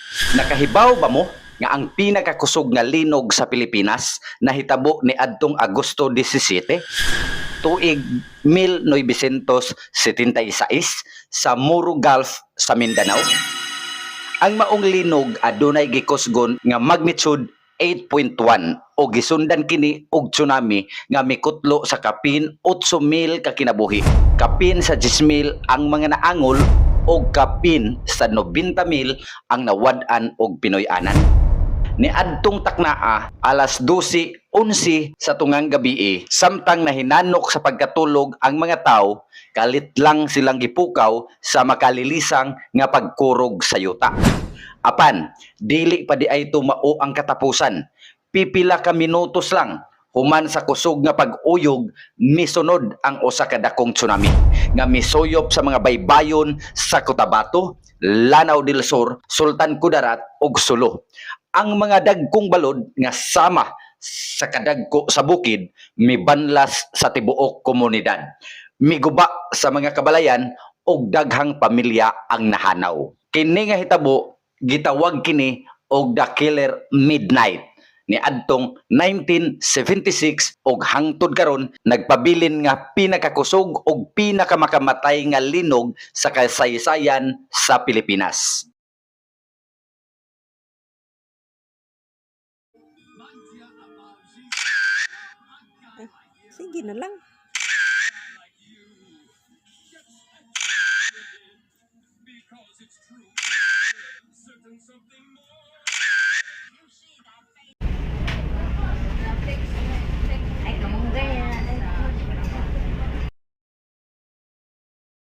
Nakahibaw ba mo nga ang pinakakusog nga linog sa Pilipinas nahitabo ni adtong Agosto 17, tuig 1976 sa Muro Gulf sa Mindanao? Ang maong linog adunay gikusgon nga magnitude 8.1 o gisundan kini og tsunami nga mikutlo sa kapin 8,000 ka kinabuhi. Kapin sa 10,000 ang mga naangol o kapin sa 90,000 ang nawad-an og Pinoy-anan. Ni adtong taknaa alas 12:11 sa tungang gabi, samtang nahinanok sa pagkatulog ang mga tao, kalit lang silang gipukaw sa makalilisang nga pagkurog sa yuta. Apan, dili pa di ay tumao ang katapusan. Pipila ka minutos lang human sa kusog nga pag-uyog, misunod ang usa ka dakong tsunami nga misuyop sa mga baybayon sa Cotabato, Lanao del Sur, Sultan Kudarat ug Sulu. Ang mga dagkong balod nga sama sa kadagko sa bukid mibanlas sa tibuok komunidad. Miguba sa mga kabalayan ug daghang pamilya ang nahanaw. Kini nga hitabo gitawag kini og The Killer Midnight ni adtong 1976 ug hangtod karon nagpabilin nga pinakakusog ug pinakamakamatay nga linog sa kasaysayan sa Pilipinas. Sige na lang.